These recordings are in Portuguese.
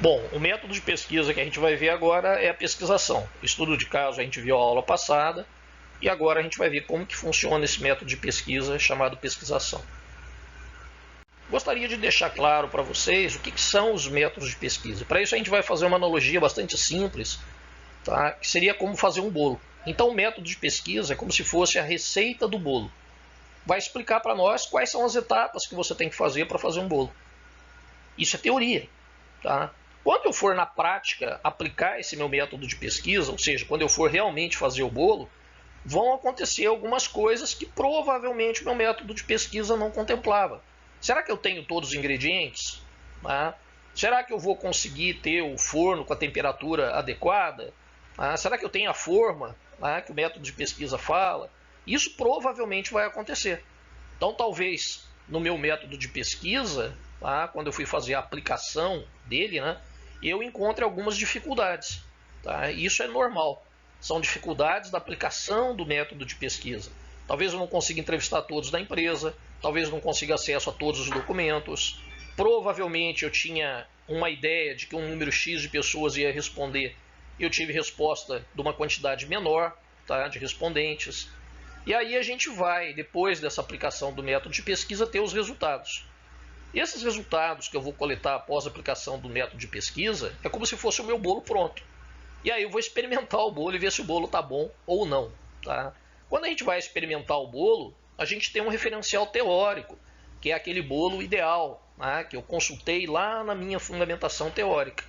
Bom, o método de pesquisa que a gente vai ver agora é a pesquisação. Estudo de caso a gente viu a aula passada e agora a gente vai ver como que funciona esse método de pesquisa chamado pesquisação. Gostaria de deixar claro para vocês o que são os métodos de pesquisa. Para isso a gente vai fazer uma analogia bastante simples, tá? Que seria como fazer um bolo. Então o método de pesquisa é como se fosse a receita do bolo. Vai explicar para nós quais são as etapas que você tem que fazer para fazer um bolo. Isso é teoria, tá? Quando eu for na prática aplicar esse meu método de pesquisa, ou seja, quando eu for realmente fazer o bolo, vão acontecer algumas coisas que provavelmente o meu método de pesquisa não contemplava. Será que eu tenho todos os ingredientes? Ah, será que eu vou conseguir ter o forno com a temperatura adequada? Será que eu tenho a forma que o método de pesquisa fala? Isso provavelmente vai acontecer. Então, talvez no meu método de pesquisa, quando eu fui fazer a aplicação dele, eu encontre algumas dificuldades. Isso é normal. São dificuldades da aplicação do método de pesquisa. Talvez eu não consiga entrevistar todos da empresa, talvez eu não consiga acesso a todos os documentos. Provavelmente eu tinha uma ideia de que um número X de pessoas ia responder. Eu tive resposta de uma quantidade menor de respondentes. E aí a gente vai, depois dessa aplicação do método de pesquisa, ter os resultados. E esses resultados que eu vou coletar após a aplicação do método de pesquisa é como se fosse o meu bolo pronto. E aí eu vou experimentar o bolo e ver se o bolo está bom ou não. Quando a gente vai experimentar o bolo, a gente tem um referencial teórico, que é aquele bolo ideal, que eu consultei lá na minha fundamentação teórica.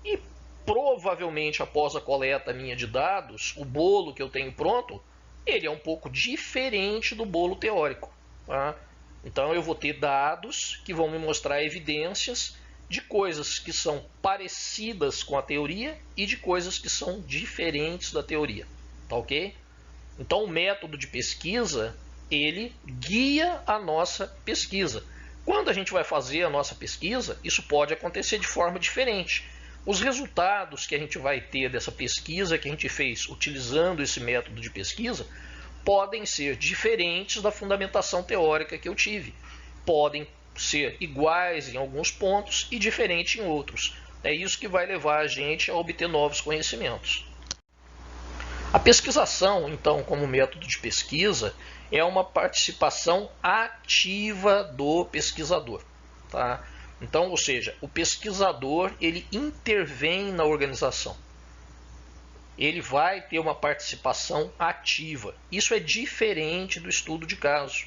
E provavelmente após a coleta minha de dados, o bolo que eu tenho pronto, ele é um pouco diferente do bolo teórico. Então eu vou ter dados que vão me mostrar evidências de coisas que são parecidas com a teoria e de coisas que são diferentes da teoria. Tá ok? Então o método de pesquisa, ele guia a nossa pesquisa. Quando a gente vai fazer a nossa pesquisa, isso pode acontecer de forma diferente. Os resultados que a gente vai ter dessa pesquisa que a gente fez utilizando esse método de pesquisa podem ser diferentes da fundamentação teórica que eu tive. Podem ser iguais em alguns pontos e diferentes em outros. É isso que vai levar a gente a obter novos conhecimentos. A pesquisação, então, como método de pesquisa, é uma participação ativa do pesquisador. Então, ou seja, o pesquisador ele intervém na organização. Ele vai ter uma participação ativa. Isso é diferente do estudo de caso.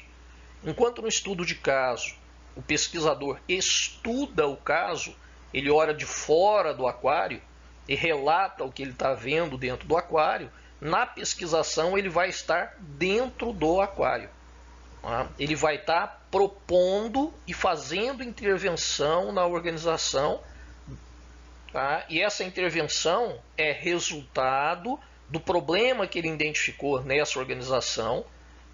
Enquanto no estudo de caso, o pesquisador estuda o caso, ele olha de fora do aquário e relata o que ele está vendo dentro do aquário, na pesquisação ele vai estar dentro do aquário. Ele vai estar propondo e fazendo intervenção na organização. E essa intervenção é resultado do problema que ele identificou nessa organização,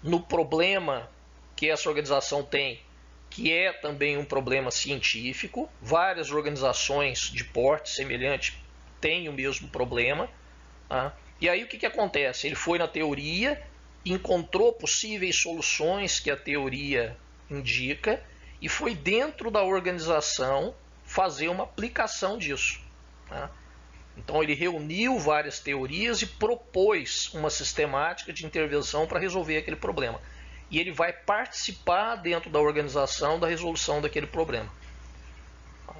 no problema que essa organização tem, que é também um problema científico. Várias organizações de porte semelhante têm o mesmo problema. E aí o que acontece? Ele foi na teoria, encontrou possíveis soluções que a teoria indica e foi dentro da organização fazer uma aplicação disso. Então ele reuniu várias teorias e propôs uma sistemática de intervenção para resolver aquele problema. E ele vai participar dentro da organização da resolução daquele problema.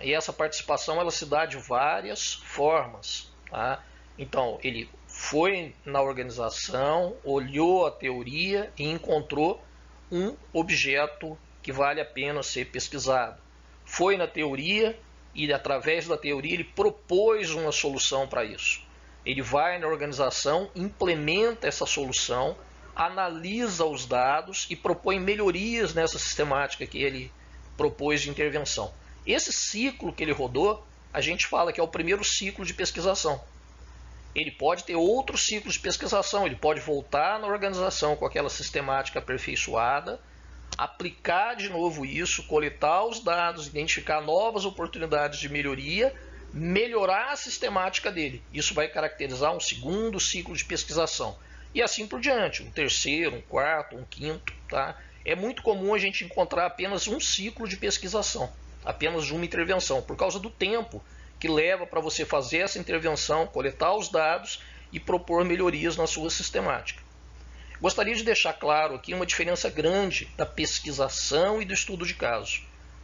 E essa participação ela se dá de várias formas. Então ele foi na organização, olhou a teoria e encontrou um objeto que vale a pena ser pesquisado. Foi na teoria e através da teoria ele propôs uma solução para isso. Ele vai na organização, implementa essa solução, analisa os dados e propõe melhorias nessa sistemática que ele propôs de intervenção. Esse ciclo que ele rodou, a gente fala que é o primeiro ciclo de pesquisação. Ele pode ter outros ciclos de pesquisação, ele pode voltar na organização com aquela sistemática aperfeiçoada, aplicar de novo isso, coletar os dados, identificar novas oportunidades de melhoria, melhorar a sistemática dele. Isso vai caracterizar um segundo ciclo de pesquisação. E assim por diante, um terceiro, um quarto, um quinto. É muito comum a gente encontrar apenas um ciclo de pesquisação, apenas uma intervenção, por causa do tempo que leva para você fazer essa intervenção, coletar os dados e propor melhorias na sua sistemática. Gostaria de deixar claro aqui uma diferença grande da pesquisação e do estudo de caso.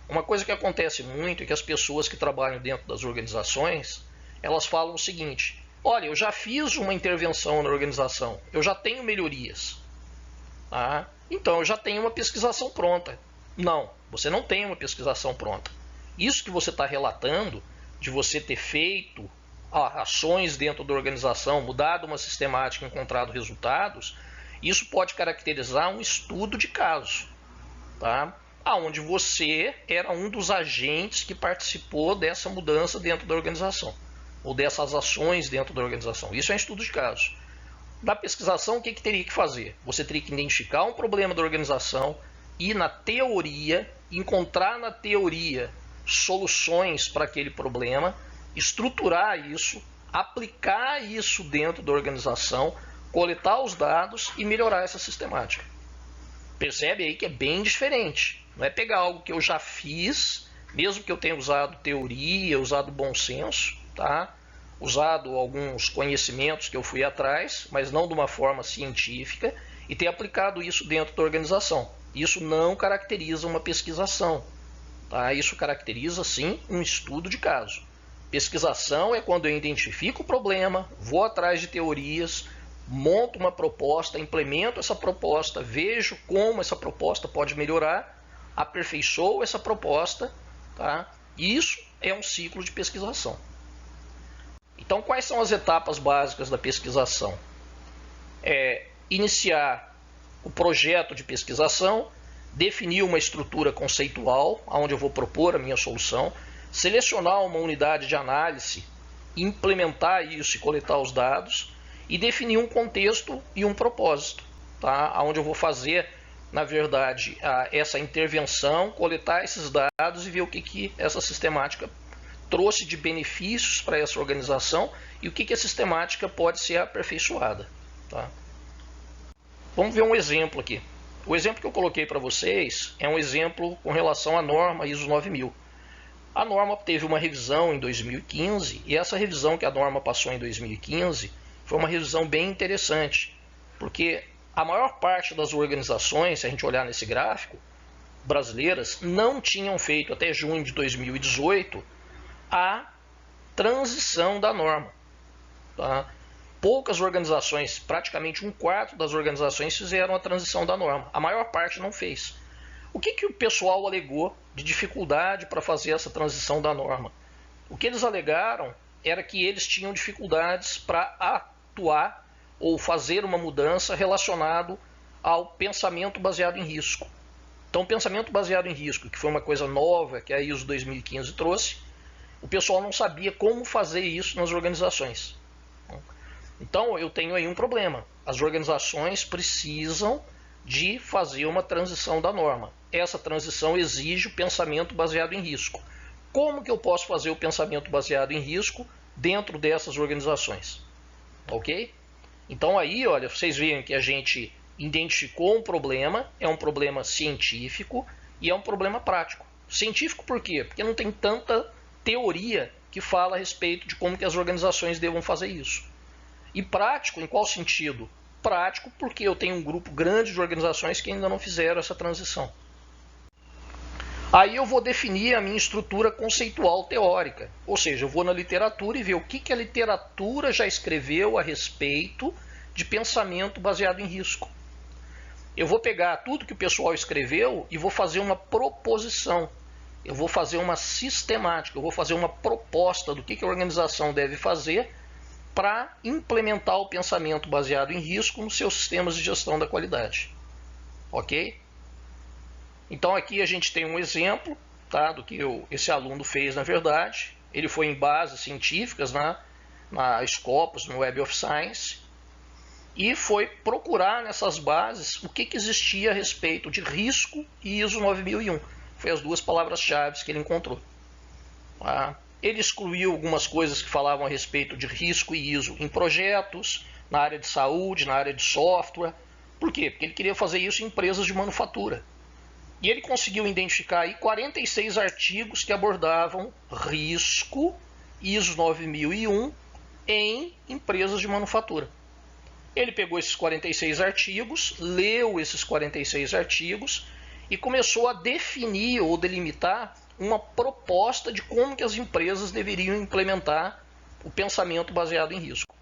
Uma coisa que acontece muito é que as pessoas que trabalham dentro das organizações, elas falam o seguinte: olha, eu já fiz uma intervenção na organização, eu já tenho melhorias. Então eu já tenho uma pesquisação pronta. Não, você não tem uma pesquisação pronta. Isso que você está relatando, de você ter feito ações dentro da organização, mudado uma sistemática, encontrado resultados, isso pode caracterizar um estudo de caso, tá? Onde você era um dos agentes que participou dessa mudança dentro da organização, ou dessas ações dentro da organização. Isso é um estudo de caso. Na pesquisação, o que teria que fazer? Você teria que identificar um problema da organização e, na teoria, encontrar na teoria soluções para aquele problema, estruturar isso, aplicar isso dentro da organização, coletar os dados e melhorar essa sistemática. Percebe aí que é bem diferente. Não é pegar algo que eu já fiz, mesmo que eu tenha usado teoria, usado bom senso, tá? Usado alguns conhecimentos que eu fui atrás, mas não de uma forma científica, e ter aplicado isso dentro da organização. Isso não caracteriza uma pesquisação. Tá? Isso caracteriza, sim, um estudo de caso. Pesquisação é quando eu identifico o problema, vou atrás de teorias, monto uma proposta, implemento essa proposta, vejo como essa proposta pode melhorar, aperfeiçoo essa proposta. Tá? Isso é um ciclo de pesquisação. Então, quais são as etapas básicas da pesquisação? Iniciar o projeto de pesquisação, definir uma estrutura conceitual, onde eu vou propor a minha solução, selecionar uma unidade de análise, implementar isso e coletar os dados, e definir um contexto e um propósito, tá? Onde eu vou fazer, na verdade, essa intervenção, coletar esses dados e ver o que essa sistemática trouxe de benefícios para essa organização e o que a sistemática pode ser aperfeiçoada. Tá? Vamos ver um exemplo aqui. O exemplo que eu coloquei para vocês é um exemplo com relação à norma ISO 9000. A norma teve uma revisão em 2015 e essa revisão que a norma passou em 2015 foi uma revisão bem interessante, porque a maior parte das organizações, se a gente olhar nesse gráfico, brasileiras, não tinham feito até junho de 2018 a transição da norma. Tá? Poucas organizações, praticamente 1/4 das organizações fizeram a transição da norma. A maior parte não fez. O que o pessoal alegou de dificuldade para fazer essa transição da norma? O que eles alegaram era que eles tinham dificuldades para atuar ou fazer uma mudança relacionado ao pensamento baseado em risco. Então, o pensamento baseado em risco, que foi uma coisa nova que a ISO 2015 trouxe, o pessoal não sabia como fazer isso nas organizações. Então, eu tenho aí um problema. As organizações precisam de fazer uma transição da norma. Essa transição exige o pensamento baseado em risco. Como que eu posso fazer o pensamento baseado em risco dentro dessas organizações? Ok? Então, aí, olha, vocês veem que a gente identificou um problema, é um problema científico e é um problema prático. Científico por quê? Porque não tem tanta teoria que fala a respeito de como que as organizações devam fazer isso. E prático, em qual sentido? Prático porque eu tenho um grupo grande de organizações que ainda não fizeram essa transição. Aí eu vou definir a minha estrutura conceitual teórica, ou seja, eu vou na literatura e ver o que a literatura já escreveu a respeito de pensamento baseado em risco. Eu vou pegar tudo que o pessoal escreveu e vou fazer uma proposição. Eu vou fazer uma sistemática, eu vou fazer uma proposta do que a organização deve fazer para implementar o pensamento baseado em risco nos seus sistemas de gestão da qualidade. Ok? Então aqui a gente tem um exemplo, tá, do que esse aluno fez na verdade. Ele foi em bases científicas na Scopus, no Web of Science, e foi procurar nessas bases o que existia a respeito de risco e ISO 9001. Foi as duas palavras-chave que ele encontrou. Tá? Ele excluiu algumas coisas que falavam a respeito de risco e ISO em projetos, na área de saúde, na área de software. Por quê? Porque ele queria fazer isso em empresas de manufatura. E ele conseguiu identificar aí 46 artigos que abordavam risco ISO 9001 em empresas de manufatura. Ele pegou esses 46 artigos, leu esses 46 artigos e começou a definir ou delimitar uma proposta de como que as empresas deveriam implementar o pensamento baseado em risco.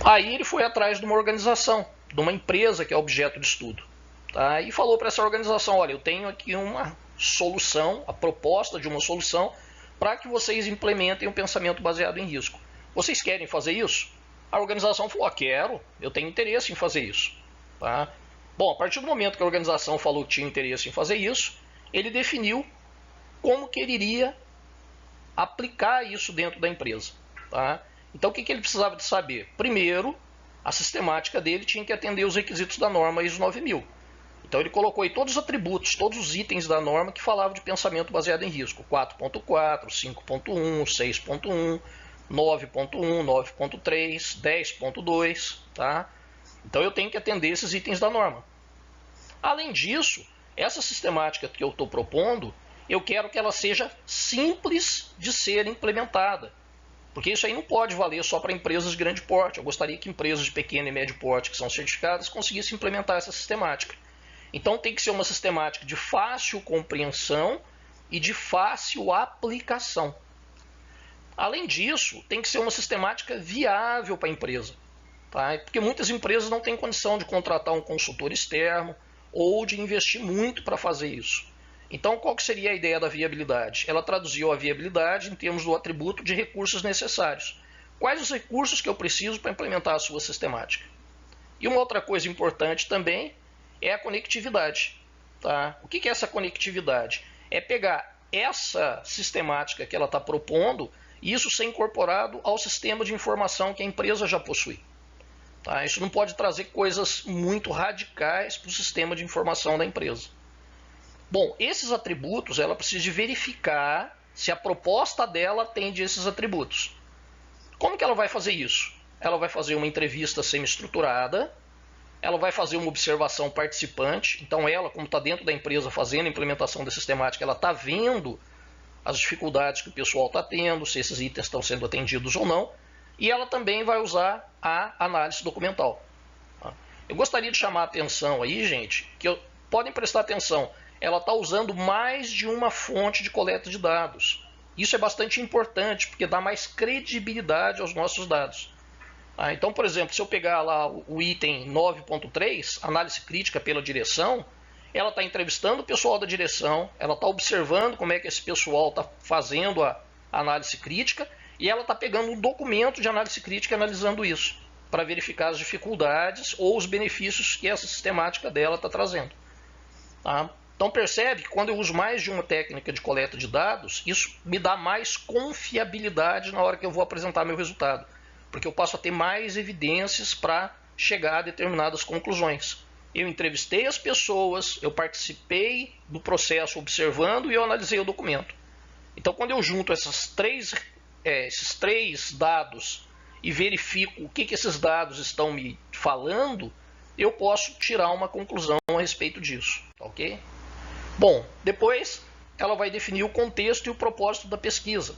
Aí ele foi atrás de uma organização, de uma empresa que é objeto de estudo, tá? E falou para essa organização, olha, eu tenho aqui uma solução, a proposta de uma solução para que vocês implementem o pensamento baseado em risco. Vocês querem fazer isso? A organização falou, quero, eu tenho interesse em fazer isso. Tá? Bom, a partir do momento que a organização falou que tinha interesse em fazer isso, ele definiu como que ele iria aplicar isso dentro da empresa. Tá? Então, o que ele precisava de saber? Primeiro, a sistemática dele tinha que atender os requisitos da norma ISO 9000. Então, ele colocou aí todos os atributos, todos os itens da norma que falavam de pensamento baseado em risco. 4.4, 5.1, 6.1, 9.1, 9.3, 10.2. Tá? Então, eu tenho que atender esses itens da norma. Além disso, essa sistemática que eu estou propondo, eu quero que ela seja simples de ser implementada. Porque isso aí não pode valer só para empresas de grande porte. Eu gostaria que empresas de pequeno e médio porte que são certificadas conseguissem implementar essa sistemática. Então tem que ser uma sistemática de fácil compreensão e de fácil aplicação. Além disso, tem que ser uma sistemática viável para a empresa. Tá? Porque muitas empresas não têm condição de contratar um consultor externo ou de investir muito para fazer isso. Então, qual que seria a ideia da viabilidade? Ela traduziu a viabilidade em termos do atributo de recursos necessários. Quais os recursos que eu preciso para implementar a sua sistemática? E uma outra coisa importante também é a conectividade. Tá? O que é essa conectividade? É pegar essa sistemática que ela está propondo e isso ser incorporado ao sistema de informação que a empresa já possui. Tá? Isso não pode trazer coisas muito radicais para o sistema de informação da empresa. Bom, esses atributos ela precisa de verificar se a proposta dela atende esses atributos. Como que ela vai fazer isso? Ela vai fazer uma entrevista semi-estruturada, ela vai fazer uma observação participante, então ela, como está dentro da empresa fazendo a implementação da sistemática, ela está vendo as dificuldades que o pessoal está tendo, se esses itens estão sendo atendidos ou não, e ela também vai usar a análise documental. Eu gostaria de chamar a atenção aí, gente, que podem prestar atenção, ela está usando mais de uma fonte de coleta de dados. Isso é bastante importante, porque dá mais credibilidade aos nossos dados. Então, por exemplo, se eu pegar lá o item 9.3, análise crítica pela direção, ela está entrevistando o pessoal da direção, ela está observando como é que esse pessoal está fazendo a análise crítica, e ela está pegando um documento de análise crítica e analisando isso, para verificar as dificuldades ou os benefícios que essa sistemática dela está trazendo. Tá? Então percebe que quando eu uso mais de uma técnica de coleta de dados, isso me dá mais confiabilidade na hora que eu vou apresentar meu resultado. Porque eu passo a ter mais evidências para chegar a determinadas conclusões. Eu entrevistei as pessoas, eu participei do processo observando e eu analisei o documento. Então quando eu junto esses três dados e verifico o que esses dados estão me falando, eu posso tirar uma conclusão a respeito disso. Ok? Bom, depois ela vai definir o contexto e o propósito da pesquisa.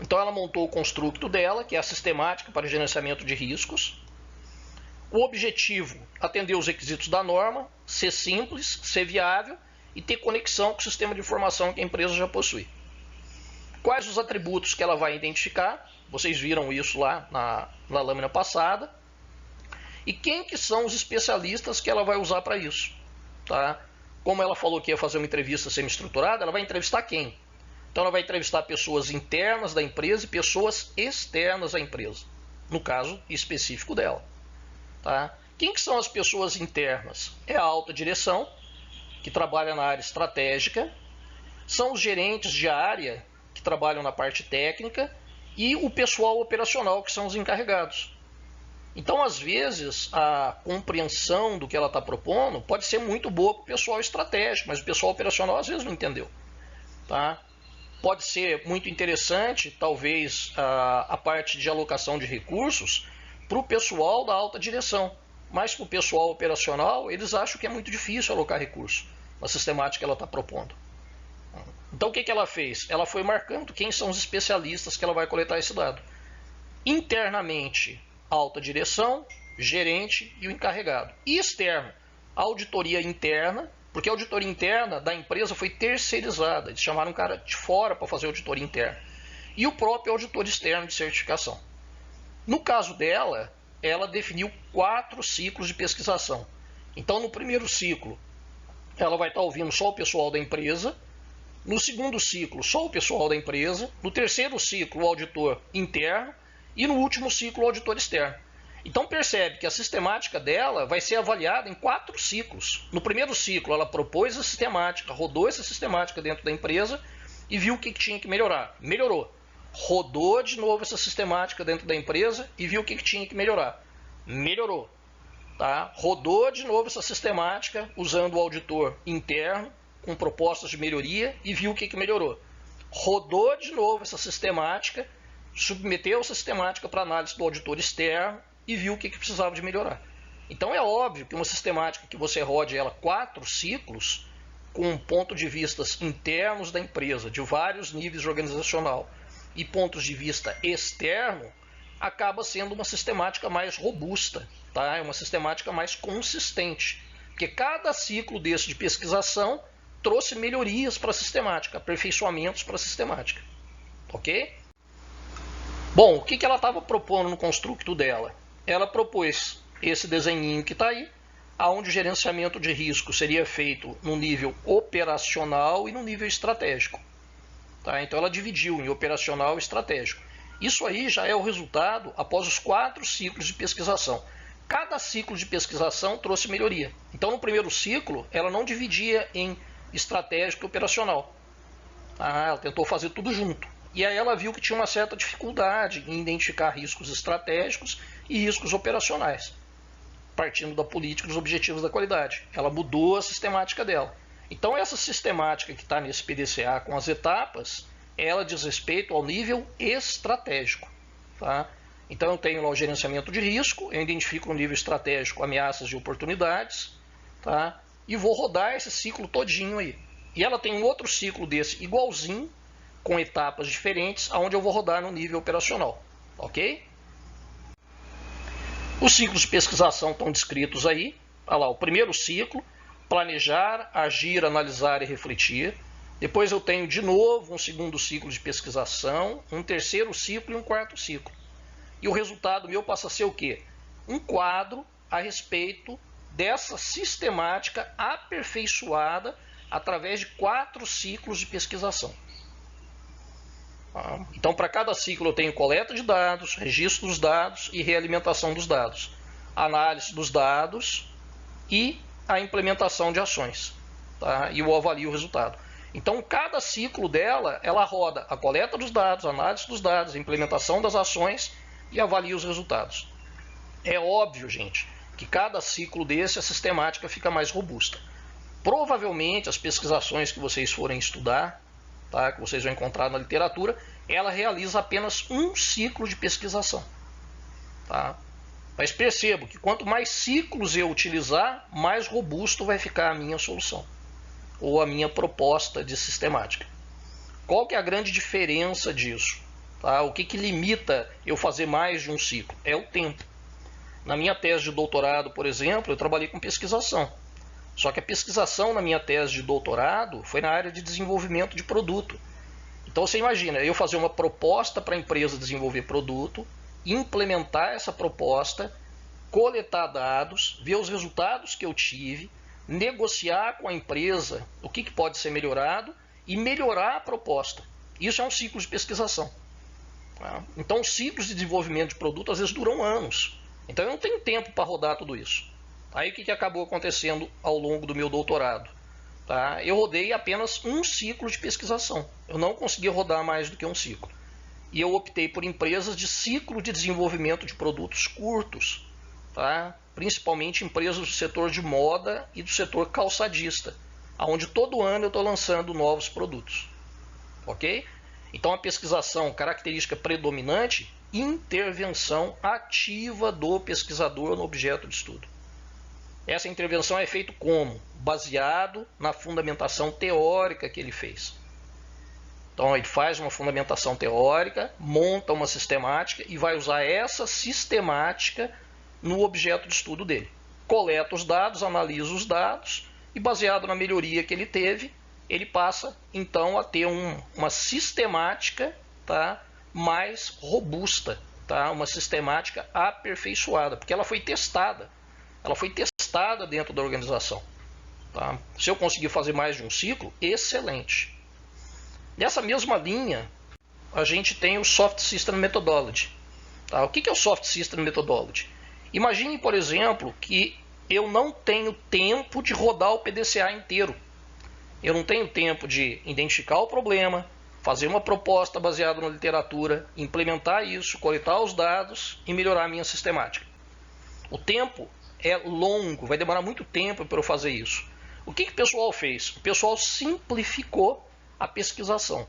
Então ela montou o construto dela, que é a sistemática para gerenciamento de riscos. O objetivo, atender os requisitos da norma, ser simples, ser viável e ter conexão com o sistema de informação que a empresa já possui. Quais os atributos que ela vai identificar? Vocês viram isso lá na lâmina passada. E quem que são os especialistas que ela vai usar para isso? Tá? Como ela falou que ia fazer uma entrevista semi-estruturada, ela vai entrevistar quem? Então ela vai entrevistar pessoas internas da empresa e pessoas externas à empresa, no caso específico dela. Tá? Quem que são as pessoas internas? É a alta direção, que trabalha na área estratégica, são os gerentes de área, que trabalham na parte técnica, e o pessoal operacional, que são os encarregados. Então, às vezes, a compreensão do que ela está propondo pode ser muito boa para o pessoal estratégico, mas o pessoal operacional às vezes não entendeu. Tá? Pode ser muito interessante, talvez, a parte de alocação de recursos para o pessoal da alta direção. Mas para o pessoal operacional, eles acham que é muito difícil alocar recursos na sistemática que ela está propondo. Então o que ela fez? Ela foi marcando quem são os especialistas que ela vai coletar esse dado. Internamente, alta direção, gerente e o encarregado. E externo, a auditoria interna, porque a auditoria interna da empresa foi terceirizada. Eles chamaram um cara de fora para fazer a auditoria interna. E o próprio auditor externo de certificação. No caso dela, ela definiu 4 ciclos de pesquisação. Então, no primeiro ciclo, ela vai estar ouvindo só o pessoal da empresa. No segundo ciclo, só o pessoal da empresa. No terceiro ciclo, o auditor interno. E no último ciclo, o auditor externo. Então percebe que a sistemática dela vai ser avaliada em 4 ciclos. No primeiro ciclo, ela propôs a sistemática, rodou essa sistemática dentro da empresa e viu o que tinha que melhorar. Melhorou. Rodou de novo essa sistemática dentro da empresa e viu o que tinha que melhorar. Melhorou. Tá? Rodou de novo essa sistemática usando o auditor interno com propostas de melhoria e viu o que melhorou. Rodou de novo essa sistemática, submeteu essa sistemática para análise do auditor externo e viu o que precisava de melhorar. Então é óbvio que uma sistemática que você rode ela 4 ciclos, com ponto de vistas internos da empresa, de vários níveis organizacional, e pontos de vista externo, acaba sendo uma sistemática mais robusta, tá? É uma sistemática mais consistente, porque cada ciclo desse de pesquisação trouxe melhorias para a sistemática, aperfeiçoamentos para a sistemática, ok? Bom, o que ela estava propondo no construto dela? Ela propôs esse desenhinho que está aí, onde o gerenciamento de risco seria feito no nível operacional e no nível estratégico. Tá? Então ela dividiu em operacional e estratégico. Isso aí já é o resultado após os 4 ciclos de pesquisação. Cada ciclo de pesquisação trouxe melhoria. Então no primeiro ciclo ela não dividia em estratégico e operacional. Ela tentou fazer tudo junto. E aí ela viu que tinha uma certa dificuldade em identificar riscos estratégicos e riscos operacionais, partindo da política dos objetivos da qualidade. Ela mudou a sistemática dela. Então essa sistemática que está nesse PDCA com as etapas, ela diz respeito ao nível estratégico. Tá? Então eu tenho lá o gerenciamento de risco, eu identifico no nível estratégico ameaças e oportunidades, tá? E vou rodar esse ciclo todinho aí. E ela tem um outro ciclo desse igualzinho, com etapas diferentes, onde eu vou rodar no nível operacional. Ok? Os ciclos de pesquisação estão descritos aí. Olha lá, o primeiro ciclo, planejar, agir, analisar e refletir. Depois eu tenho de novo um segundo ciclo de pesquisação, um terceiro ciclo e um quarto ciclo. E o resultado meu passa a ser o quê? Um quadro a respeito dessa sistemática aperfeiçoada através de 4 ciclos de pesquisação. Então, para cada ciclo eu tenho coleta de dados, registro dos dados e realimentação dos dados, análise dos dados e a implementação de ações, tá? E eu avalio o resultado. Então, cada ciclo dela, ela roda a coleta dos dados, a análise dos dados, a implementação das ações e avalia os resultados. É óbvio, gente, que cada ciclo desse a sistemática fica mais robusta. Provavelmente as pesquisações que vocês forem estudar, tá, que vocês vão encontrar na literatura, ela realiza apenas um ciclo de pesquisação. Tá? Mas percebo que quanto mais ciclos eu utilizar, mais robusto vai ficar a minha solução ou a minha proposta de sistemática. Qual que é a grande diferença disso? Tá? O que limita eu fazer mais de um ciclo? É o tempo. Na minha tese de doutorado, por exemplo, eu trabalhei com pesquisação. Só que a pesquisação na minha tese de doutorado foi na área de desenvolvimento de produto. Então você imagina, eu fazer uma proposta para a empresa desenvolver produto, implementar essa proposta, coletar dados, ver os resultados que eu tive, negociar com a empresa o que pode ser melhorado e melhorar a proposta. Isso é um ciclo de pesquisação. Então os ciclos de desenvolvimento de produto às vezes duram anos. Então eu não tenho tempo para rodar tudo isso. Aí o que acabou acontecendo ao longo do meu doutorado? Tá? Eu rodei apenas um ciclo de pesquisação. Eu não consegui rodar mais do que um ciclo. E eu optei por empresas de ciclo de desenvolvimento de produtos curtos. Tá? Principalmente empresas do setor de moda e do setor calçadista, onde todo ano eu estou lançando novos produtos. Ok? Então a pesquisação, característica predominante, intervenção ativa do pesquisador no objeto de estudo. Essa intervenção é feita como? Baseado na fundamentação teórica que ele fez. Então ele faz uma fundamentação teórica, monta uma sistemática e vai usar essa sistemática no objeto de estudo dele. Coleta os dados, analisa os dados e, baseado na melhoria que ele teve, ele passa então a ter uma sistemática, tá, mais robusta, tá, uma sistemática aperfeiçoada, porque ela foi testada. Ela foi testada dentro da organização. Tá? Se eu conseguir fazer mais de um ciclo, excelente. Nessa mesma linha, a gente tem o Soft System Methodology. Tá? O que é o Soft System Methodology? Imagine, por exemplo, que eu não tenho tempo de rodar o PDCA inteiro. Eu não tenho tempo de identificar o problema, fazer uma proposta baseada na literatura, implementar isso, coletar os dados e melhorar a minha sistemática. O tempo é longo, vai demorar muito tempo para eu fazer isso. O que o pessoal fez? O pessoal simplificou a pesquisação.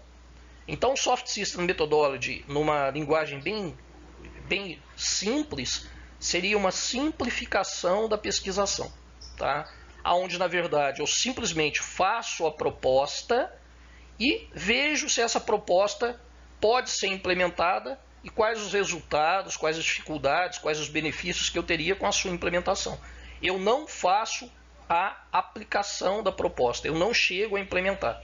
Então, o Soft System Methodology, numa linguagem bem simples, seria uma simplificação da pesquisação, tá? Onde, na verdade, eu simplesmente faço a proposta e vejo se essa proposta pode ser implementada e quais os resultados, quais as dificuldades, quais os benefícios que eu teria com a sua implementação. Eu não faço a aplicação da proposta, eu não chego a implementar.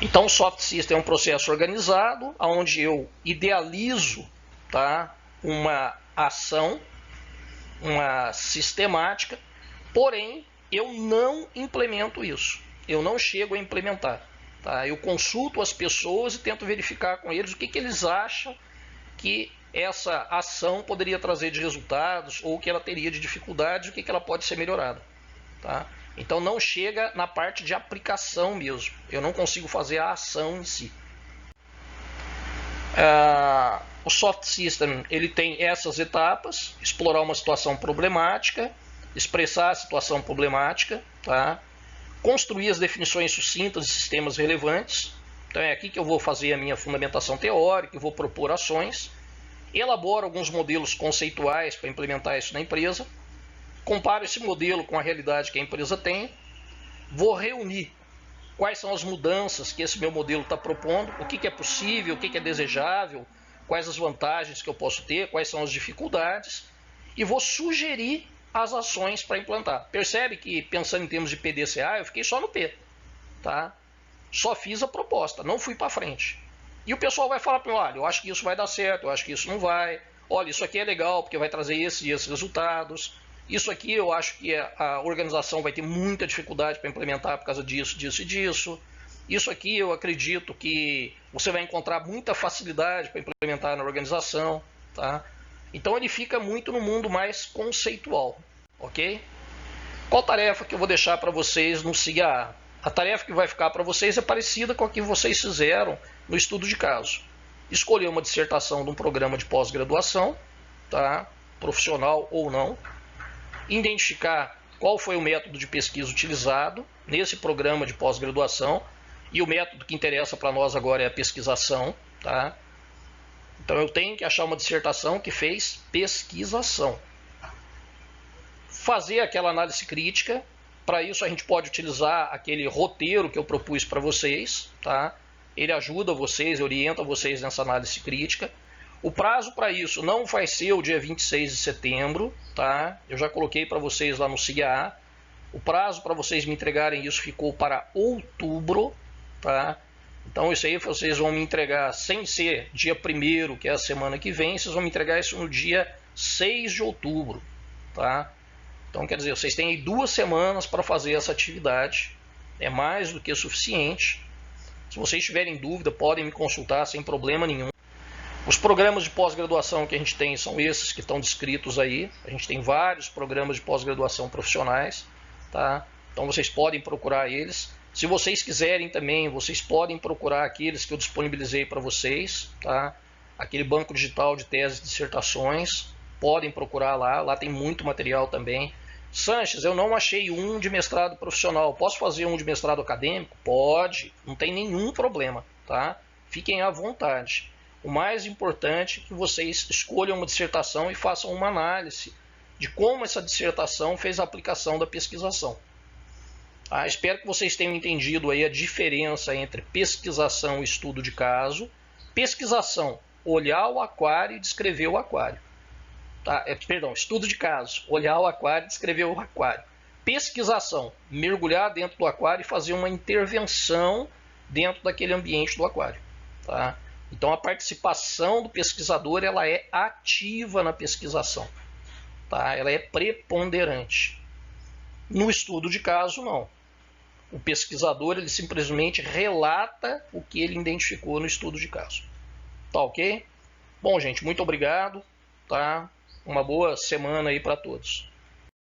Então, o Soft System é um processo organizado, onde eu idealizo, tá, uma ação, uma sistemática, porém, eu não implemento isso. Eu não chego a implementar. Tá? Eu consulto as pessoas e tento verificar com eles o que eles acham que essa ação poderia trazer de resultados ou o que ela teria de dificuldades, o que ela pode ser melhorada. Tá? Então não chega na parte de aplicação mesmo. Eu não consigo fazer a ação em si. O Soft System ele tem essas etapas: explorar uma situação problemática, expressar a situação problemática, tá? Construir as definições sucintas de sistemas relevantes. Então é aqui que eu vou fazer a minha fundamentação teórica, eu vou propor ações, elaboro alguns modelos conceituais para implementar isso na empresa, comparo esse modelo com a realidade que a empresa tem, vou reunir quais são as mudanças que esse meu modelo está propondo, o que é possível, o que é desejável, quais as vantagens que eu posso ter, quais são as dificuldades, e vou sugerir as ações para implantar. Percebe que, pensando em termos de PDCA, eu fiquei só no P. Tá? Só fiz a proposta, não fui para frente. E o pessoal vai falar para mim: olha, eu acho que isso vai dar certo, eu acho que isso não vai. Olha, isso aqui é legal porque vai trazer esses e esses resultados. Isso aqui eu acho que a organização vai ter muita dificuldade para implementar por causa disso, disso e disso. Isso aqui eu acredito que você vai encontrar muita facilidade para implementar na organização. Tá? Então ele fica muito no mundo mais conceitual. Ok? Qual tarefa que eu vou deixar para vocês no SIGA? A tarefa que vai ficar para vocês é parecida com a que vocês fizeram no estudo de caso. Escolher uma dissertação de um programa de pós-graduação, tá? Profissional ou não. Identificar qual foi o método de pesquisa utilizado nesse programa de pós-graduação. E o método que interessa para nós agora é a pesquisação. Tá? Então eu tenho que achar uma dissertação que fez pesquisação. Fazer aquela análise crítica. Para isso a gente pode utilizar aquele roteiro que eu propus para vocês. Tá? Ele ajuda vocês, orienta vocês nessa análise crítica. O prazo para isso não vai ser o dia 26 de setembro. Tá? Eu já coloquei para vocês lá no SIGA. O prazo para vocês me entregarem isso ficou para outubro. Tá? Então isso aí vocês vão me entregar sem ser dia 1º, que é a semana que vem. Vocês vão me entregar isso no dia 6 de outubro. Tá? Então, quer dizer, vocês têm aí 2 semanas para fazer essa atividade. É mais do que suficiente. Se vocês tiverem dúvida, podem me consultar sem problema nenhum. Os programas de pós-graduação que a gente tem são esses que estão descritos aí. A gente tem vários programas de pós-graduação profissionais. Tá? Então, vocês podem procurar eles. Se vocês quiserem também, vocês podem procurar aqueles que eu disponibilizei para vocês. Tá? Aquele banco digital de teses e dissertações. Podem procurar lá, lá tem muito material também. Sanches, eu não achei um de mestrado profissional. Posso fazer um de mestrado acadêmico? Pode, não tem nenhum problema. Tá? Fiquem à vontade. O mais importante é que vocês escolham uma dissertação e façam uma análise de como essa dissertação fez a aplicação da pesquisação. Tá? Espero que vocês tenham entendido aí a diferença entre pesquisação e estudo de caso. Pesquisação, olhar o aquário e descrever o aquário. Tá? Perdão, estudo de caso, olhar o aquário e descrever o aquário. Pesquisação, mergulhar dentro do aquário e fazer uma intervenção dentro daquele ambiente do aquário. Tá? Então a participação do pesquisador ela é ativa na pesquisação. Tá? Ela é preponderante. No estudo de caso, não. O pesquisador ele simplesmente relata o que ele identificou no estudo de caso. Tá ok? Bom, gente, muito obrigado. Tá? Uma boa semana aí para todos.